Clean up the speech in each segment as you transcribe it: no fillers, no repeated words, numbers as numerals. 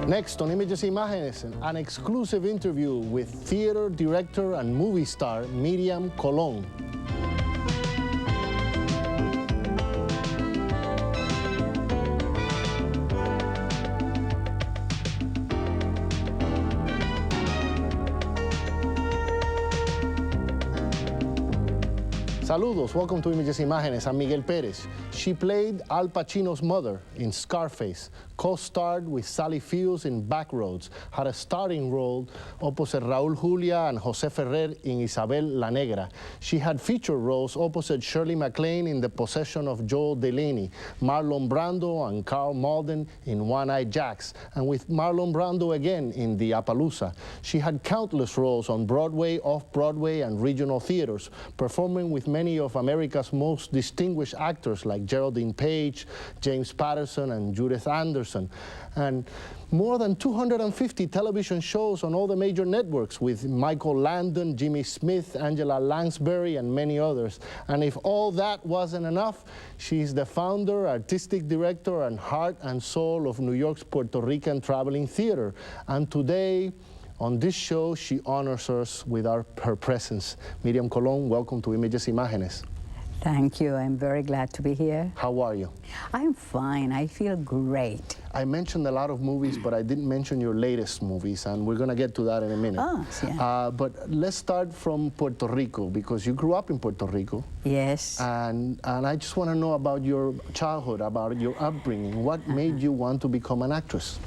Next on Images, Imágenes, an exclusive interview with theater director and movie star Miriam Colón. Saludos, welcome to Images, Imágenes. I'm Miguel Perez. She played Al Pacino's mother in Scarface, co-starred with Sally Fields in Backroads, had a starring role opposite Raúl Julia and José Ferrer in Isabel la Negra. She had feature roles opposite Shirley MacLaine in The Possession of Joel Delaney, Marlon Brando and Carl Malden in One-Eyed Jacks, and with Marlon Brando again in The Appaloosa. She had countless roles on Broadway, off-Broadway, and regional theaters, performing with many of America's most distinguished actors like Geraldine Page, James Patterson, and Judith Anderson. And more than 250 television shows on all the major networks with Michael Landon, Jimmy Smith, Angela Lansbury, and many others. And if all that wasn't enough, she's the founder, artistic director, and heart and soul of New York's Puerto Rican Traveling Theater. And today, on this show, she honors us with her presence. Miriam Colón, welcome to Images, Imágenes. Thank you. I'm very glad to be here. How are you? I'm fine. I feel great. I mentioned a lot of movies, but I didn't mention your latest movies, and we're going to get to that in a minute. Oh, yeah. But let's start from Puerto Rico, because you grew up in Puerto Rico. Yes. And I just want to know about your childhood, about your upbringing. What made you want to become an actress?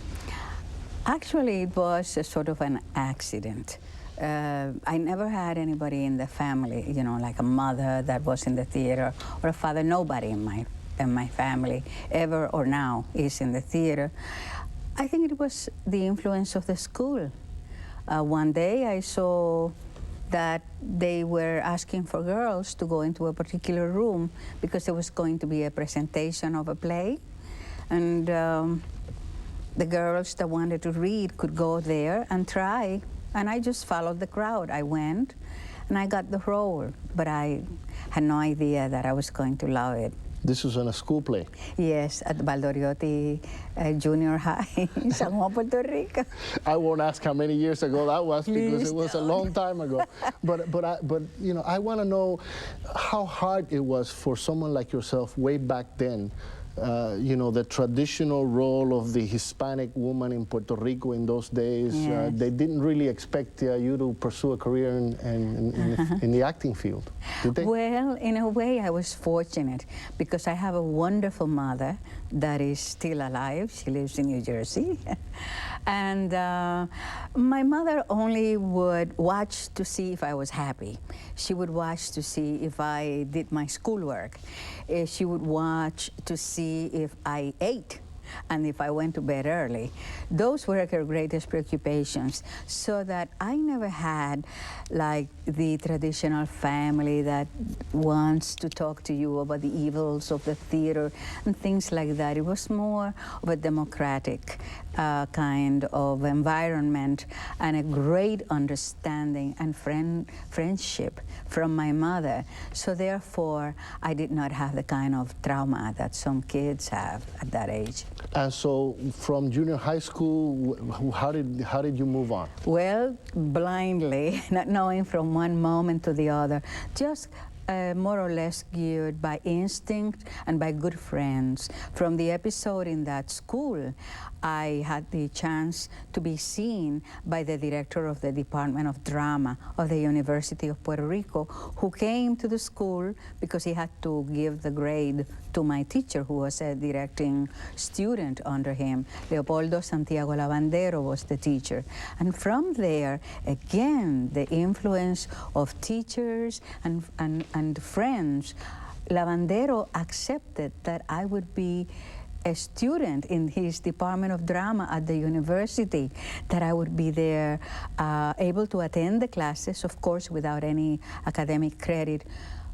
Actually, it was a sort of an accident. I never had anybody in the family, you know, like a mother that was in the theater, or a father. Nobody in my family ever or now is in the theater. I think it was the influence of the school. One day I saw that they were asking for girls to go into a particular room because there was going to be a presentation of a play. And the girls that wanted to read could go there and try. And I just followed the crowd. I went, and I got the role, but I had no idea that I was going to love it. This was in a school play? Yes, at Valdoriotti Junior High in San Juan, Puerto Rico. I won't ask how many years ago that was, because it was a long time ago. But you know, I want to know how hard it was for someone like yourself way back then. You know, the traditional role of the Hispanic woman in Puerto Rico in those days. Yes. They didn't really expect you to pursue a career in the acting field, did they? Well, in a way, I was fortunate because I have a wonderful mother that is still alive. She lives in New Jersey. And my mother only would watch to see if I was happy. She would watch to see if I did my schoolwork. She would watch to see if I ate and if I went to bed early. Those were her greatest preoccupations, so that I never had like the traditional family that wants to talk to you about the evils of the theater and things like that. It was more of a democratic kind of environment, and a great understanding and friendship from my mother. So therefore, I did not have the kind of trauma that some kids have at that age. And so, from junior high school, how did you move on? Well, blindly, not knowing from one moment to the other, just more or less geared by instinct and by good friends. From the episode in that school, I had the chance to be seen by the director of the Department of Drama of the University of Puerto Rico, who came to the school because he had to give the grade to my teacher, who was a directing student under him. Leopoldo Santiago Lavandero was the teacher. And from there, again, the influence of teachers and friends, Lavandero accepted that I would be a student in his Department of Drama at the university, that I would be there able to attend the classes, of course, without any academic credit.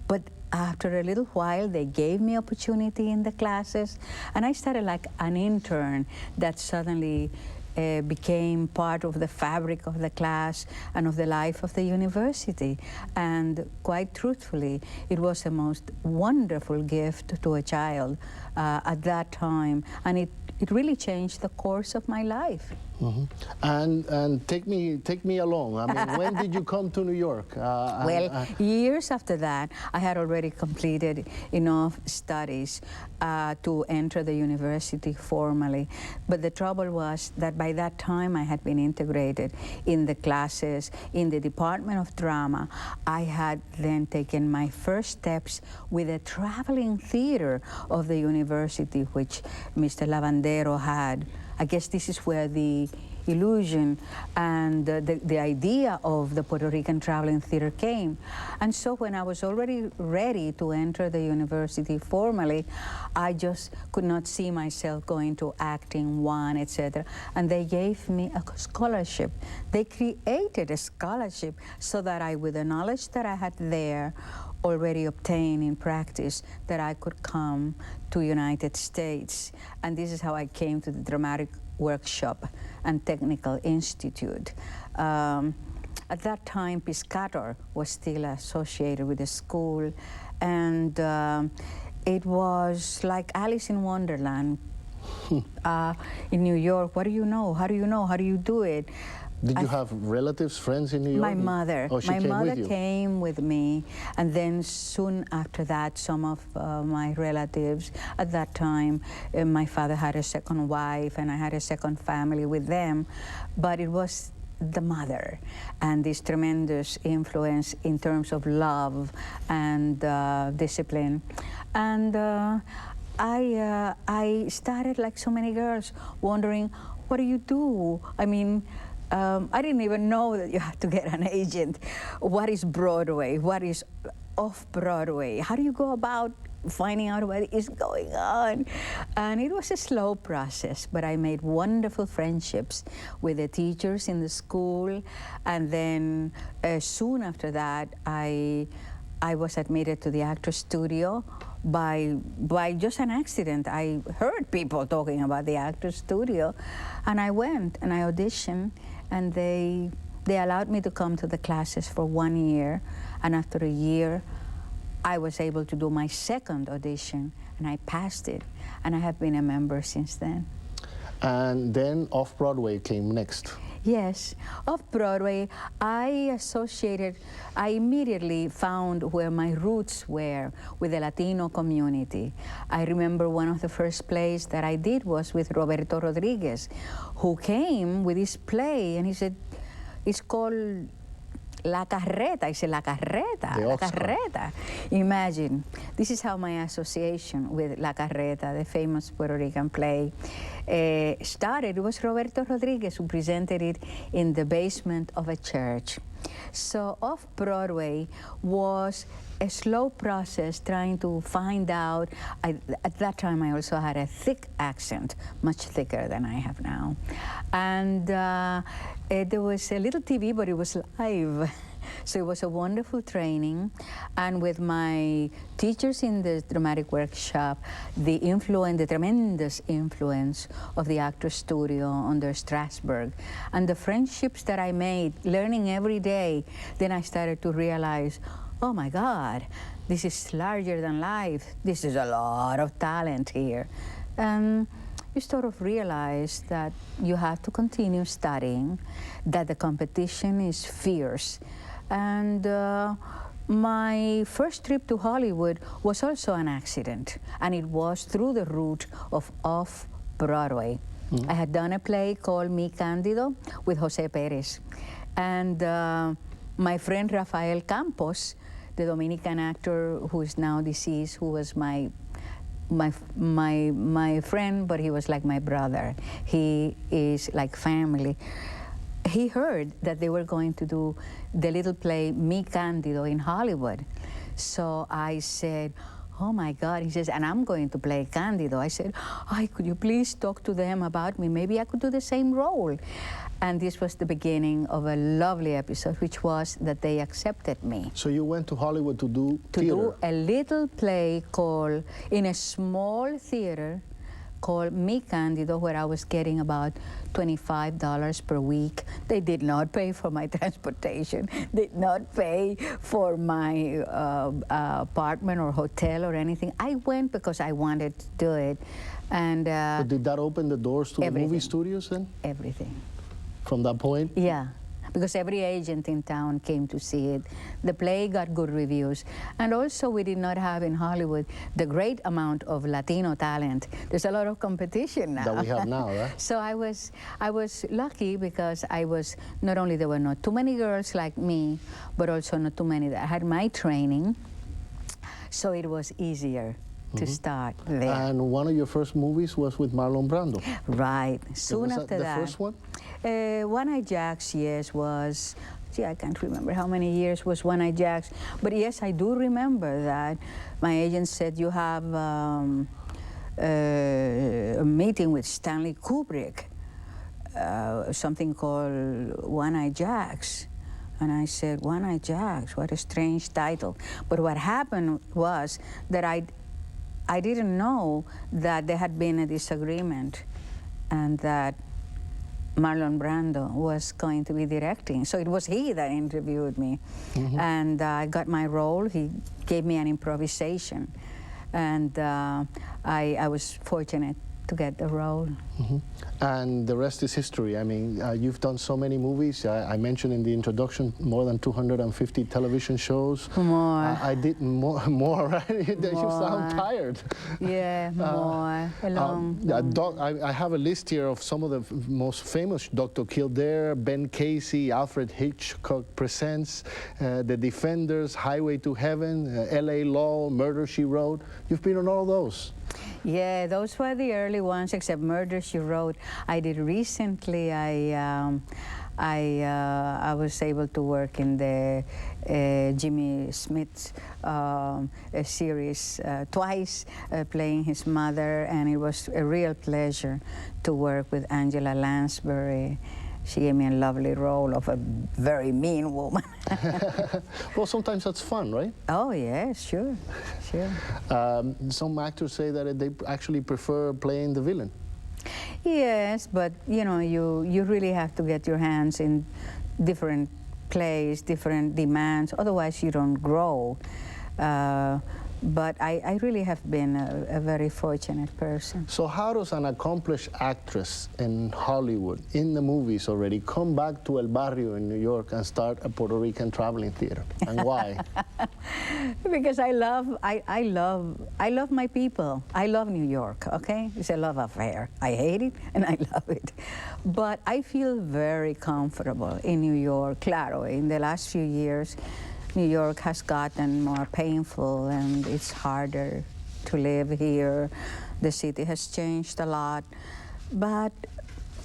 But after a little while, they gave me opportunity in the classes, and I started like an intern that suddenly became part of the fabric of the class and of the life of the university. And quite truthfully, it was a most wonderful gift to a child at that time, and it really changed the course of my life. And take me along. I mean, when did you come to New York? Well, years after that, I had already completed enough studies to enter the university formally. But the trouble was that by that time I had been integrated in the classes in the Department of Drama. I had then taken my first steps with a traveling theater of the university, which Mr. Lavandero had. I guess this is where the illusion and the idea of the Puerto Rican Traveling Theater came. And so when I was already ready to enter the university formally, I just could not see myself going to acting one, etc. And they gave me a scholarship. They created a scholarship so that I, with the knowledge that I had there, already obtained in practice, that I could come to United States. And this is how I came to the Dramatic Workshop and Technical Institute. At that time, Piscator was still associated with the school, and it was like Alice in Wonderland. In New York, what do you know? How do you know? How do you do it? Did you have relatives, friends in New York? My mother. Oh, she my came mother with you. came with me, and then soon after that, some of my relatives. At that time, my father had a second wife, and I had a second family with them. But it was the mother, and this tremendous influence in terms of love and discipline. And I started, like so many girls, wondering, what do you do? I mean, I didn't even know that you had to get an agent. What is Broadway? What is off-Broadway? How do you go about finding out what is going on? And it was a slow process, but I made wonderful friendships with the teachers in the school. And then soon after that, I was admitted to the Actors Studio by just an accident. I heard people talking about the Actors Studio, and I went and I auditioned, and they allowed me to come to the classes for 1 year, and after a year, I was able to do my second audition, and I passed it, and I have been a member since then. And then Off-Broadway came next. Yes, off-Broadway, I immediately found where my roots were with the Latino community. I remember one of the first plays that I did was with Roberto Rodriguez, who came with his play, and he said, it's called La Carreta. I said, La Carreta, La Carreta. Imagine, this is how my association with La Carreta, the famous Puerto Rican play, started. It was Roberto Rodriguez who presented it in the basement of a church. So Off-Broadway was a slow process trying to find out. At that time, I also had a thick accent, much thicker than I have now. And there was a little TV, but it was live. So it was a wonderful training. And with my teachers in the dramatic workshop, the tremendous influence of the Actors Studio under Strasberg, and the friendships that I made, learning every day, then I started to realize, oh my God, this is larger than life. This is a lot of talent here. And you sort of realize that you have to continue studying, that the competition is fierce. And my first trip to Hollywood was also an accident, and it was through the route of Off-Broadway. Mm-hmm. I had done a play called Mi Cándido with José Perez. And my friend Rafael Campos, the Dominican actor who is now deceased, who was my friend, but he was like my brother. He is like family. He heard that they were going to do the little play Mi Cándido in Hollywood. So I said, oh my God. He says, and I'm going to play Cándido. I said, could you please talk to them about me? Maybe I could do the same role. And this was the beginning of a lovely episode, which was that they accepted me. So you went to Hollywood to do theater? To do a little play in a small theater called Mi Candido, where I was getting about $25 per week. They did not pay for my transportation, did not pay for my apartment or hotel or anything. I went because I wanted to do it. And but did that open the doors to everything. the movie studios then? Everything. From that point? Yeah, because every agent in town came to see it. The play got good reviews. And also we did not have in Hollywood the great amount of Latino talent. There's a lot of competition now. That we have now, right? So I was lucky because not only there were not too many girls like me, but also not too many that had my training. So it was easier to start there. And one of your first movies was with Marlon Brando. Right. Soon after that. The first one? One Eye Jacks, yes, was, I can't remember how many years was One Eye Jacks. But yes, I do remember that. My agent said, you have a meeting with Stanley Kubrick, something called One Eye Jacks. And I said, One Eye Jacks, what a strange title. But what happened was that I didn't know that there had been a disagreement and that Marlon Brando was going to be directing. So it was he that interviewed me. And I got my role. He gave me an improvisation. And I was fortunate to get the role. And the rest is history. I mean, you've done so many movies. I mentioned in the introduction more than 250 television shows. More. I did more, right? You sound tired. Yeah, more. I have a list here of some of the most famous. Dr. Kildare, Ben Casey, Alfred Hitchcock Presents, The Defenders, Highway to Heaven, L.A. Law, Murder, She Wrote. You've been on all those. Yeah, those were the early ones, except Murder, She Wrote. I did recently. I was able to work in the Jimmy Smith series twice, playing his mother, and it was a real pleasure to work with Angela Lansbury. She gave me a lovely role of a very mean woman. Well, sometimes that's fun, right? Oh, yes, sure. Some actors say that they actually prefer playing the villain. Yes, but you know, you really have to get your hands in different plays, different demands, otherwise you don't grow. But I really have been a very fortunate person. So how does an accomplished actress in Hollywood, in the movies already, come back to El Barrio in New York and start a Puerto Rican traveling theater? And why? Because I love my people. I love New York, okay? It's a love affair. I hate it and I love it. But I feel very comfortable in New York. Claro, in the last few years, New York has gotten more painful and it's harder to live here. The city has changed a lot, but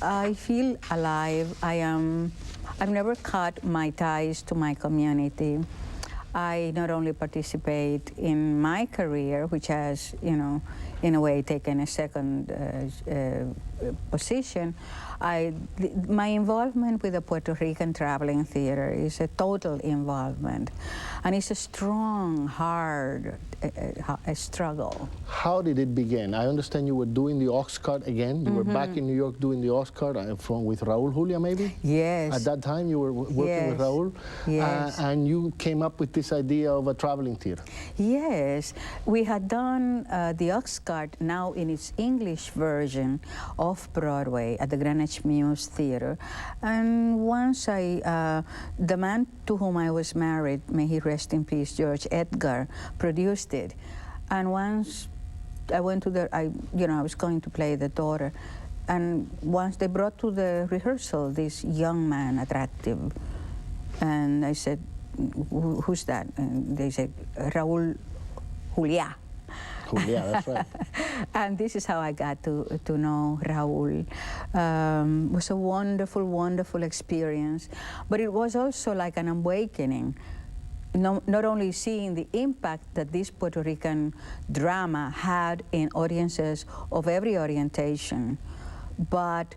I feel alive. I've never cut my ties to my community. I not only participate in my career, which has, you know, in a way taken a second position. My involvement with the Puerto Rican Traveling Theater is a total involvement, and it's a strong, hard struggle. How did it begin? I understand you were doing the Ox Cart again. You were back in New York doing the Ox Cart with Raúl Julia, maybe? Yes. At that time, you were working with Raúl? Yes. And you came up with this idea of a traveling theater. Yes. We had done the Ox Cart now in its English version off-Broadway at the Greenwich Mews Theater. And once the man to whom I was married, may he rest in peace, George Edgar, produced it. And once I went to I was going to play the daughter, and once they brought to the rehearsal this young man, attractive, and I said, who's that? And they said, Raúl Julia. Julia, that's right. And this is how I got to know Raúl. It was a wonderful, wonderful experience, but it was also like an awakening. Not only seeing the impact that this Puerto Rican drama had in audiences of every orientation, but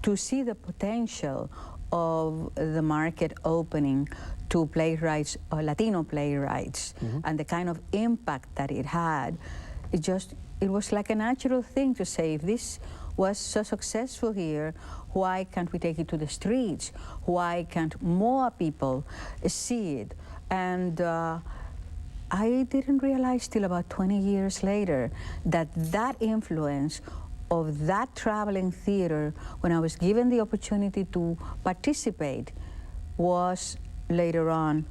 to see the potential of the market opening to playwrights, Latino playwrights, and the kind of impact that it had, it was like a natural thing to say, if this was so successful here, why can't we take it to the streets? Why can't more people see it? And I didn't realize till about 20 years later that that influence of that traveling theater, when I was given the opportunity to participate, was later on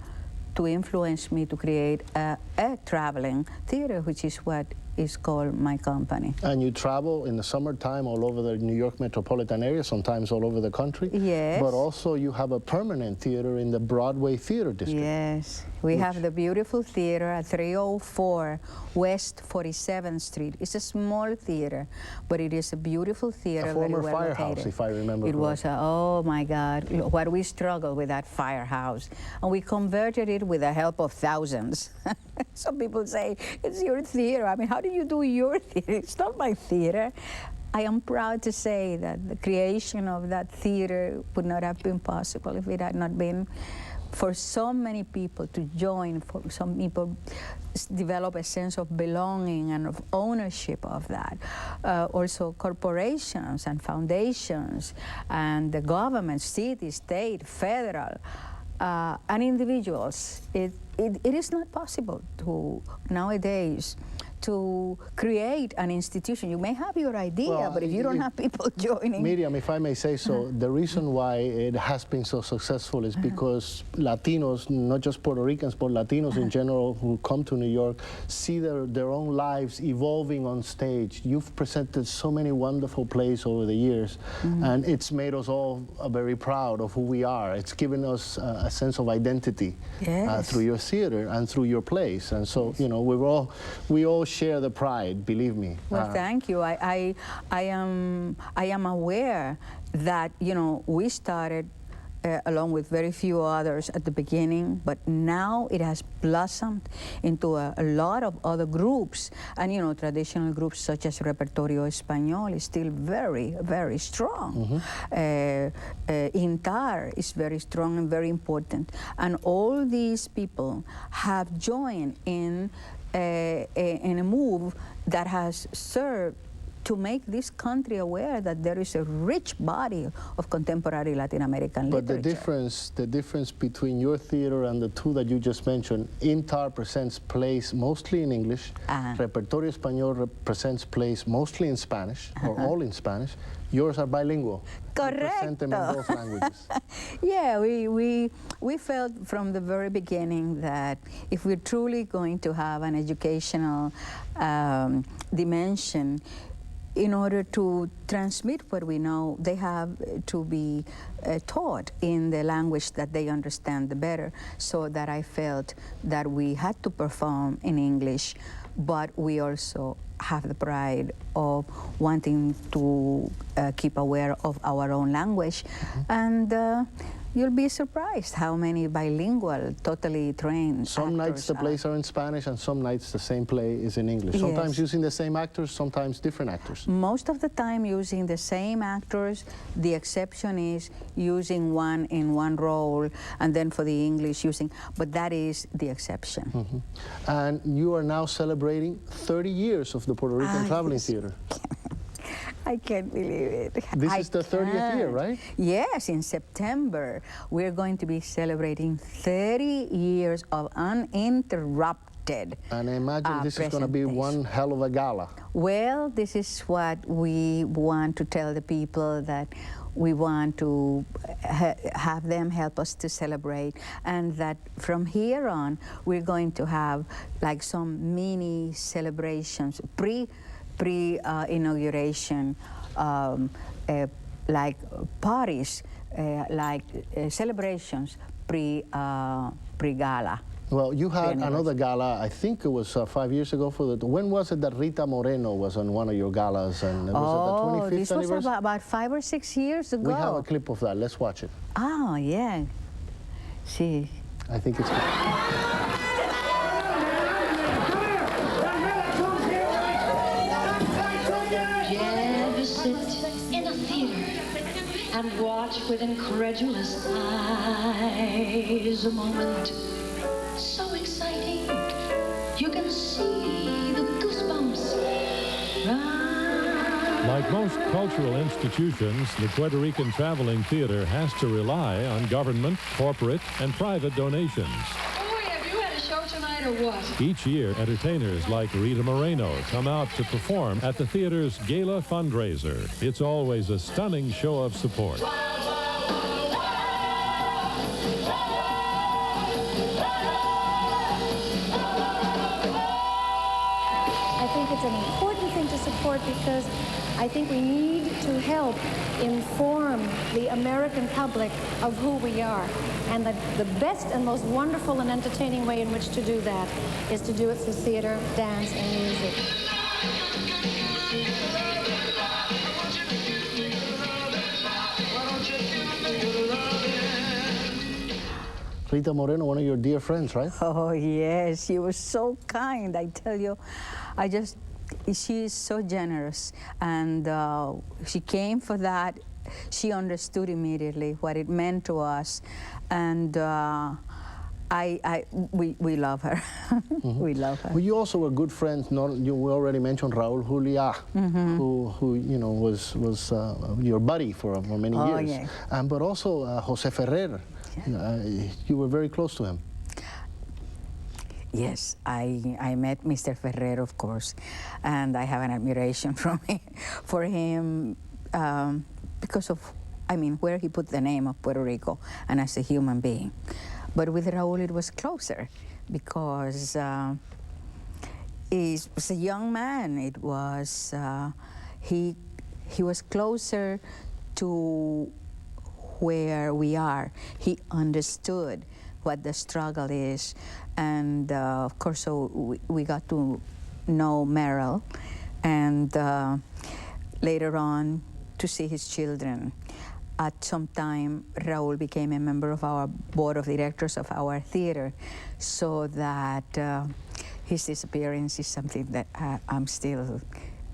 to influence me to create a traveling theater, which is what is called my company. And you travel in the summertime all over the New York metropolitan area, sometimes all over the country. Yes. But also you have a permanent theater in the Broadway Theater District. Yes. We have the beautiful theater at 304 West 47th Street. It's a small theater, but it is a beautiful theater. A former very well firehouse, located. if I remember It correctly. was, oh my God, what we struggled with that firehouse. And we converted it with the help of thousands. Some people say, it's your theater. I mean, how do you do your theater? It's not my theater. I am proud to say that the creation of that theater would not have been possible if it had not been for so many people to join, for some people develop a sense of belonging and of ownership of that. Also corporations and foundations and the government, city, state, federal, and individuals. It is not possible to, nowadays, to create an institution. You may have your idea, but if you don't have people joining... Miriam, if I may say so, the reason why it has been so successful is because Latinos, not just Puerto Ricans, but Latinos in general who come to New York, see their own lives evolving on stage. You've presented so many wonderful plays over the years, and it's made us all very proud of who we are. It's given us a sense of identity through your theater and through your plays. And so, you know, we all share the pride, believe me. Well, thank you. I am aware that, you know, we started along with very few others at the beginning, but now it has blossomed into a lot of other groups. And, you know, traditional groups such as Repertorio Español is still very, very strong. Intar is very strong and very important. And all these people have joined in a move that has served to make this country aware that there is a rich body of contemporary Latin American literature. But the difference between your theater and the two that you just mentioned, Intar presents plays mostly in English, Repertorio Español presents plays mostly in Spanish, or all in Spanish. Yours are bilingual. Correct. You present them in both languages. Yeah, we felt from the very beginning that if we're truly going to have an educational dimension, in order to transmit what we know, they have to be taught in the language that they understand the better. So that I felt that we had to perform in English, but we also have the pride of wanting to keep aware of our own language. And you'll be surprised how many bilingual, totally trained Some nights the plays are in Spanish, and some nights the same play is in English. Sometimes using the same actors, sometimes different actors. Most of the time using the same actors. The exception is using one in one role, and then for the English using, but that is the exception. And you are now celebrating 30 years of the Puerto Rican Traveling Theater. I can't believe it. This is the 30th year, right? Yes, in September, we're going to be celebrating 30 years of uninterrupted And I imagine this is going to be one hell of a gala. Well, this is what we want to tell the people, that we want to have them help us to celebrate, and that from here on, we're going to have like some mini celebrations, pre-inauguration, like parties, like celebrations pre-gala. Well, you had another gala, I think it was 5 years ago. When was it that Rita Moreno was on one of your galas? And was it the 25th this anniversary? was about 5 or 6 years ago. We have a clip of that. Let's watch it. Oh, yeah. See. I think it's good. And watch with incredulous eyes a moment so exciting. You can see the goosebumps Like most cultural institutions, the Puerto Rican Traveling Theater has to rely on government, corporate, and private donations. Boy, have you had a show tonight or what? Each year, entertainers like Rita Moreno come out to perform at the theater's gala fundraiser. It's always a stunning show of support. I think it's an important thing to support because I think we need to help inform the American public of who we are. And the best and most wonderful and entertaining way in which to do that is to do it through theater, dance, and music. Rita Moreno, one of your dear friends, right? Oh, yes, she was so kind, I tell you. She is so generous, and she came for that. She understood immediately what it meant to us, and we love her. We love her. Well, you also were good friends. We already mentioned Raúl Juliá, who you know was your buddy for many years. Yeah. But also José Ferrer. You were very close to him. Yes, I met Mr. Ferrer, of course, and I have an admiration for him because of, I mean, where he put the name of Puerto Rico and as a human being. But with Raúl, it was closer because he was a young man. It was he was closer to where we are. He understood what the struggle is, and of course, so we got to know Merrill, and later on to see his children. At some time, Raúl became a member of our board of directors of our theater, so that his disappearance is something that I'm still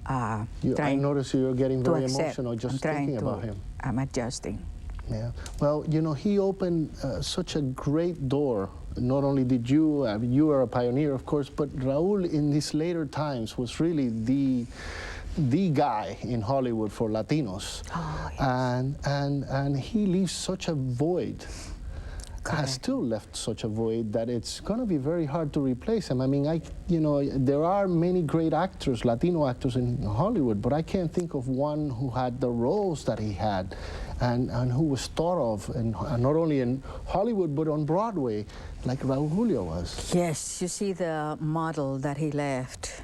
I trying notice you're getting very accept. emotional just I'm thinking about him. I'm adjusting. Yeah. Well, you know, he opened such a great door. Not only did you, I mean, you were a pioneer, of course, but Raúl in his later times was really the guy in Hollywood for Latinos. Oh, yes. And he leaves such a void. Correct. Has still left such a void that it's going to be very hard to replace him. I mean, you know, there are many great actors, Latino actors in Hollywood, but I can't think of one who had the roles that he had and who was thought of, and not only in Hollywood, but on Broadway, like Raúl Juliá was. Yes, you see, the model that he left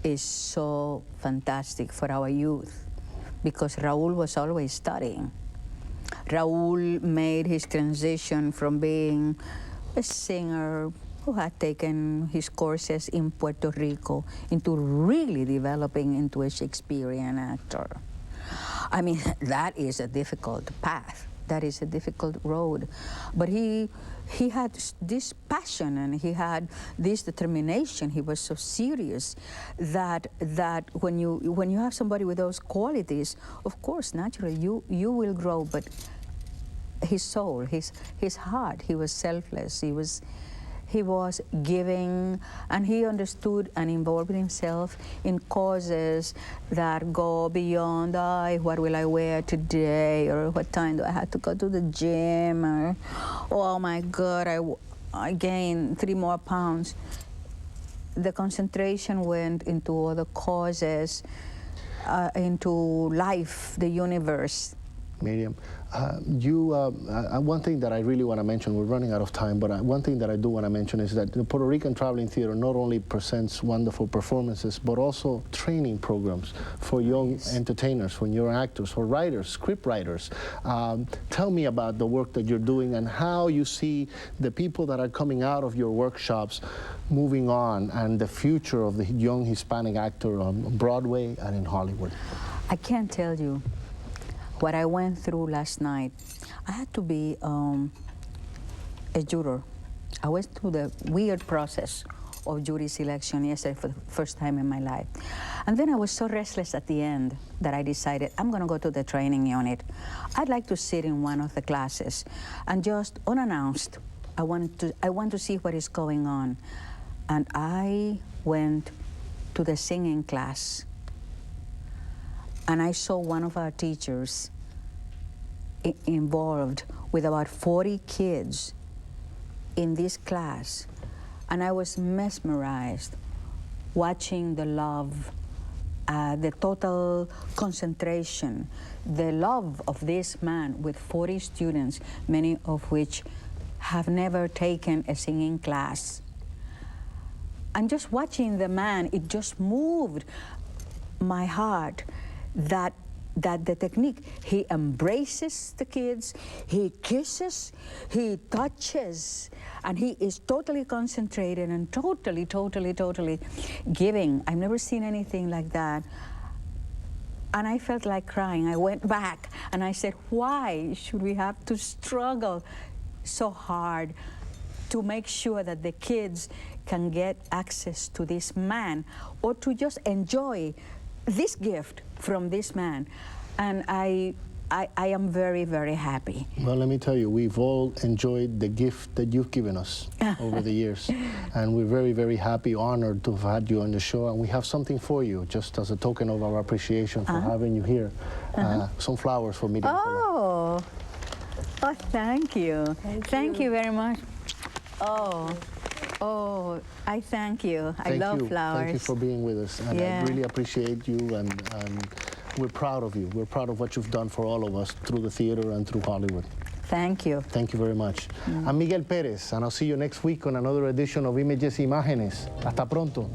is so fantastic for our youth because Raúl was always studying. Raúl made his transition from being a singer who had taken his courses in Puerto Rico into really developing into a Shakespearean actor. I mean, that is a difficult path. That is a difficult road. But he had this passion and he had this determination. He was so serious that when you have somebody with those qualities, of course, naturally, you will grow. But his soul, his heart, he was selfless. He was giving, and he understood and involved himself in causes that go beyond, what will I wear today, or what time do I have to go to the gym, or, oh my God, I gained 3 more pounds. The concentration went into other causes, into life, the universe. Miriam, one thing that I really want to mention, we're running out of time, but one thing that I do want to mention is that the Puerto Rican Traveling Theater not only presents wonderful performances, but also training programs for young entertainers, for young actors, for writers, script writers. Tell me about the work that you're doing and how you see the people that are coming out of your workshops moving on and the future of the young Hispanic actor on Broadway and in Hollywood. I can't tell you what I went through last night. I had to be a juror. I went through the weird process of jury selection yesterday for the first time in my life. And then I was so restless at the end that I decided I'm going to go to the training unit. I'd like to sit in one of the classes and just unannounced, I want to see what is going on. And I went to the singing class. and I saw one of our teachers involved with about 40 kids in this class, and I was mesmerized watching the love, the total concentration, the love of this man with 40 students, many of which have never taken a singing class. And just watching the man, it just moved my heart that the technique, he embraces the kids, he kisses, he touches, and he is totally concentrated and totally giving. I've never seen anything like that. And I felt like crying. I went back and I said, why should we have to struggle so hard to make sure that the kids can get access to this man or to just enjoy this gift from this man? And I am very, very happy. Well, let me tell you, we've all enjoyed the gift that you've given us over the years. And we're very, very happy, honored to have had you on the show. And we have something for you, just as a token of our appreciation for having you here. Some flowers for Miriam. Oh, thank you. Thank you very much. Oh, I thank you. I love flowers. Thank you for being with us. And I really appreciate you, and we're proud of you. We're proud of what you've done for all of us through the theater and through Hollywood. Thank you. Thank you very much. I'm Miguel Perez, and I'll see you next week on another edition of Imágenes. Hasta pronto.